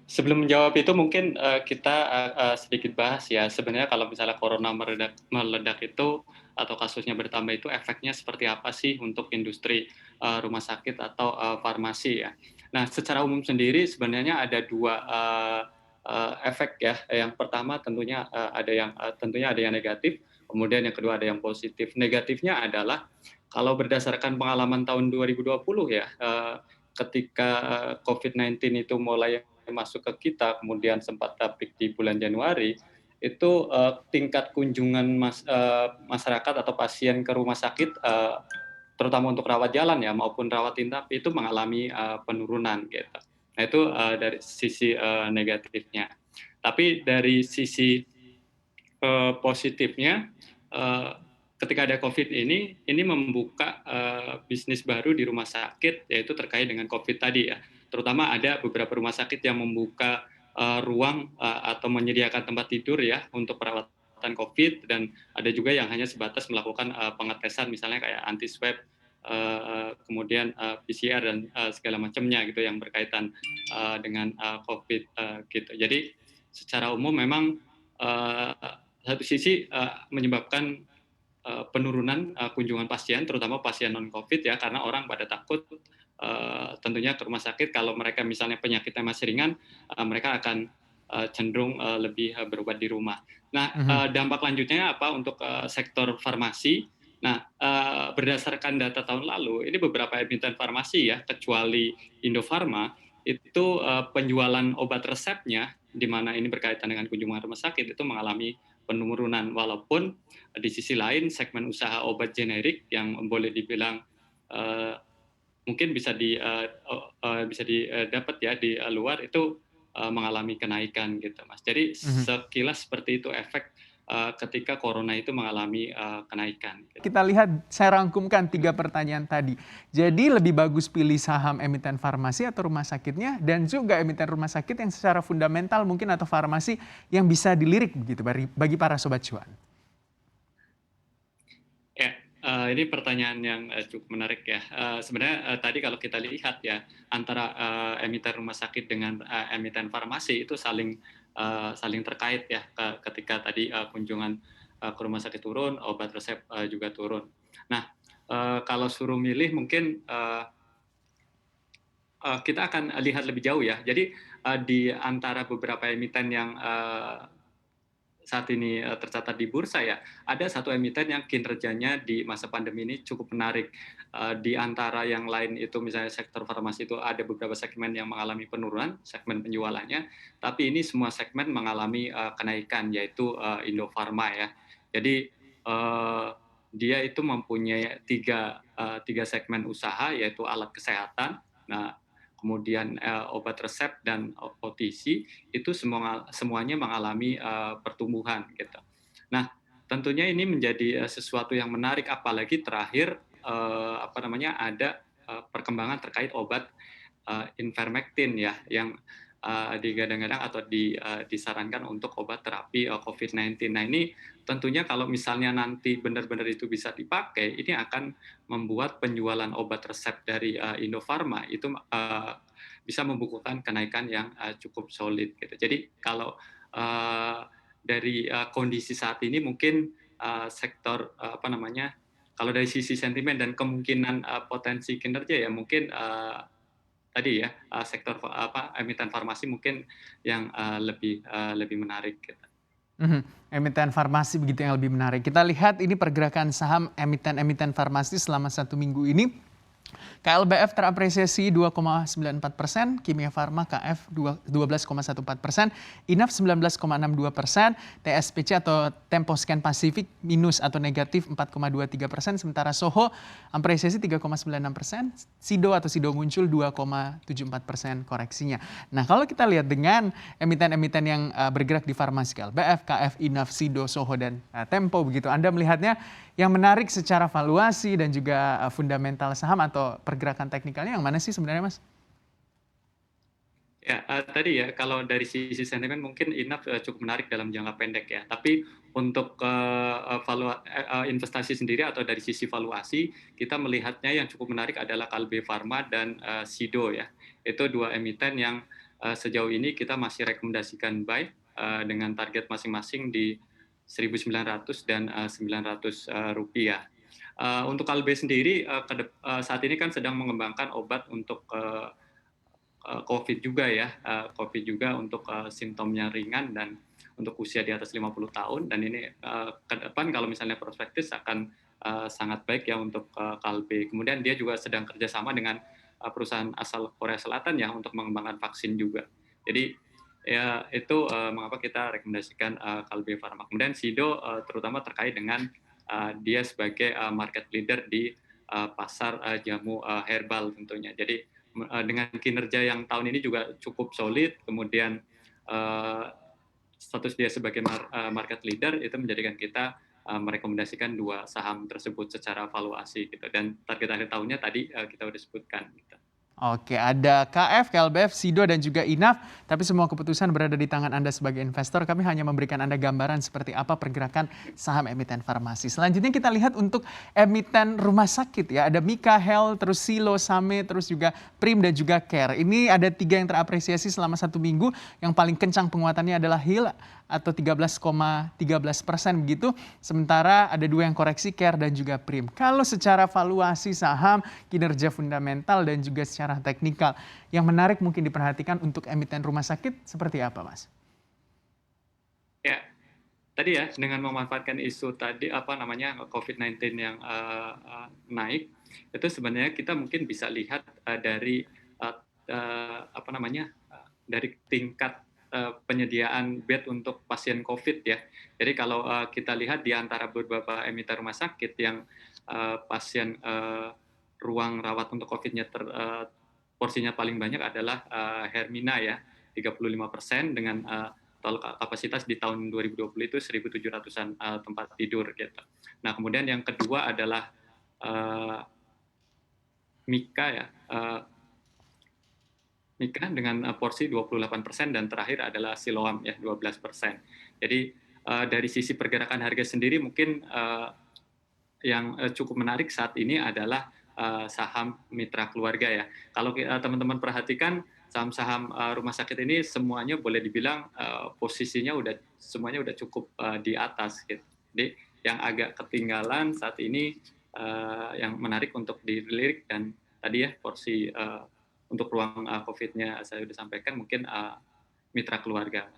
Sebelum menjawab itu mungkin, kita, sedikit bahas ya, sebenarnya kalau misalnya corona meledak itu atau kasusnya bertambah itu efeknya seperti apa sih untuk industri, rumah sakit atau, farmasi ya. Nah, secara umum sendiri sebenarnya ada 2 efek ya. Yang pertama tentunya ada yang negatif, kemudian yang kedua ada yang positif. Negatifnya adalah kalau berdasarkan pengalaman tahun 2020 ya, ketika, COVID-19 itu mulai masuk ke kita, kemudian sempat peak di bulan Januari, itu, tingkat kunjungan masyarakat atau pasien ke rumah sakit, terutama untuk rawat jalan ya maupun rawat inap itu mengalami, penurunan gitu. Nah itu, dari sisi, negatifnya. Tapi dari sisi, positifnya, eee, ketika ada Covid ini membuka, bisnis baru di rumah sakit, yaitu terkait dengan Covid tadi ya. Terutama ada beberapa rumah sakit yang membuka, ruang, atau menyediakan tempat tidur ya untuk perawatan Covid dan ada juga yang hanya sebatas melakukan, pengetesan misalnya kayak anti swab, kemudian, PCR dan, segala macamnya gitu yang berkaitan, dengan, Covid, gitu. Jadi secara umum memang, satu sisi, menyebabkan, penurunan, kunjungan pasien, terutama pasien non-Covid ya, karena orang pada takut, tentunya ke rumah sakit kalau mereka misalnya penyakitnya masih ringan, mereka akan, cenderung, lebih, berobat di rumah. Nah, Mhm. dampak lanjutnya apa untuk, sektor farmasi. Nah, berdasarkan data tahun lalu, ini beberapa emiten farmasi ya, kecuali Indofarma, itu, penjualan obat resepnya, di mana ini berkaitan dengan kunjungan rumah sakit, itu mengalami penurunan. Walaupun di sisi lain segmen usaha obat generik yang boleh dibilang, eee, mungkin bisa didapat ya di, luar itu, mengalami kenaikan gitu, Mas. Jadi Mhm. sekilas seperti itu efek, ketika corona itu mengalami, kenaikan gitu. Kita lihat, saya rangkumkan 3 pertanyaan tadi. Jadi lebih bagus pilih saham emiten farmasi atau rumah sakitnya, dan juga emiten rumah sakit yang secara fundamental mungkin atau farmasi yang bisa dilirik begitu bagi para sobat cuan. Ya, ini pertanyaan yang, cukup menarik ya. Sebenarnya, tadi kalau kita lihat ya, antara, emiten rumah sakit dengan, emiten farmasi itu saling terkait ya, ketika tadi, kunjungan, ke rumah sakit turun, obat resep, juga turun. Nah, kalau suruh milih mungkin, kita akan lihat lebih jauh ya. Jadi, di antara beberapa emiten yang, saat ini, tercatat di bursa ya, ada satu emiten yang kinerjanya di masa pandemi ini cukup menarik. Di antara yang lain itu misalnya sektor farmasi itu ada beberapa segmen yang mengalami penurunan, segmen penjualannya, tapi ini semua segmen mengalami, kenaikan yaitu, Indofarma ya. Jadi, dia itu mempunyai tiga segmen usaha yaitu alat kesehatan, nah kemudian, obat resep dan OTC itu semuanya mengalami, pertumbuhan gitu. Nah, tentunya ini menjadi, sesuatu yang menarik apalagi terakhir, ada, perkembangan terkait obat, Ivermectin ya yang, digadang-gadang atau disarankan untuk obat terapi, COVID-19. Nah ini tentunya kalau misalnya nanti benar-benar itu bisa dipakai, ini akan membuat penjualan obat resep dari, Indofarma itu, bisa membukukan kenaikan yang, cukup solid gitu. Jadi kalau, eee, dari, kondisi saat ini mungkin, sektor, kalau dari sisi sentimen dan kemungkinan, potensi kinerja ya mungkin, tadi ya, sektor emiten farmasi mungkin yang, lebih menarik gitu. Mhm, emiten farmasi begitu yang lebih menarik. Kita lihat ini pergerakan saham emiten-emiten farmasi selama 1 minggu ini. KLBF terapresiasi 2,94%, Kimia Farma KF 12,14%, Inaf 19,62%, TSPC atau Temposcan Pacific minus atau negatif 4,23%, sementara Soho apresiasi 3,96%, Sido atau Sido muncul 2,74% koreksinya. Nah kalau kita lihat dengan emiten-emiten yang bergerak di farmasi KLBF, KF, Inaf, Sido, Soho, dan Tempo begitu, Anda melihatnya yang menarik secara valuasi dan juga fundamental saham atau pergerakan teknikalnya yang mana sih sebenarnya, Mas? Ya, tadi ya kalau dari sisi sentimen mungkin Inaf, cukup menarik dalam jangka pendek ya. Tapi untuk, investasi sendiri atau dari sisi valuasi, kita melihatnya yang cukup menarik adalah Kalbe Farma dan, Sido ya. Itu 2 emiten yang, sejauh ini kita masih rekomendasikan buy dengan target masing-masing di 1.900 dan Rp900. Untuk Kalbe sendiri saat ini kan sedang mengembangkan obat untuk COVID juga ya, COVID juga untuk simptomnya ringan dan untuk usia di atas 50 tahun, dan ini ke depan kalau misalnya prospektif akan sangat baik ya untuk Kalbe. Kemudian dia juga sedang kerjasama dengan perusahaan asal Korea Selatan ya untuk mengembangkan vaksin juga. Jadi ya itu mengapa kita rekomendasikan Kalbe Farma. Kemudian Sido terutama terkait dengan dia sebagai market leader di pasar jamu herbal tentunya. Jadi dengan kinerja yang tahun ini juga cukup solid, kemudian status dia sebagai market leader itu menjadikan kita merekomendasikan dua saham tersebut secara valuasi gitu. Dan target akhir tahunnya tadi kita sudah sebutkan. Gitu. Oke, ada KF, KLBF, Sido, dan juga Inaf. Tapi semua keputusan berada di tangan Anda sebagai investor. Kami hanya memberikan Anda gambaran seperti apa pergerakan saham emiten farmasi. Selanjutnya kita lihat untuk emiten rumah sakit ya. Ada Mika Health, terus Silo, Same, terus juga Prim, dan juga Care. Ini ada 3 yang terapresiasi selama 1 minggu. Yang paling kencang penguatannya adalah Heal atau 13,13% begitu. Sementara ada 2 yang koreksi, Care dan juga Prim. Kalau secara valuasi saham, kinerja fundamental dan juga secara teknikal, yang menarik mungkin diperhatikan untuk emiten rumah sakit seperti apa, Mas? Ya, tadi ya dengan memanfaatkan isu tadi COVID-19 yang naik, itu sebenarnya kita mungkin bisa lihat dari dari tingkat penyediaan bed untuk pasien COVID ya. Jadi kalau kita lihat di antara beberapa emiten rumah sakit yang pasien ruang rawat untuk COVID-nya porsinya paling banyak adalah Hermina ya, 35% dengan total kapasitas di tahun 2020 itu 1.700-an tempat tidur gitu. Nah, kemudian yang kedua adalah Mika ya, Mika dengan porsi 28% dan terakhir adalah Siloam ya 12%. Jadi dari sisi pergerakan harga sendiri mungkin yang cukup menarik saat ini adalah saham mitra keluarga ya. Kalau teman-teman perhatikan saham-saham rumah sakit ini semuanya boleh dibilang posisinya semuanya udah cukup di atas gitu. Jadi yang agak ketinggalan saat ini yang menarik untuk dilirik dan tadi ya porsi untuk ruang COVID-nya saya sudah sampaikan mungkin mitra keluarga.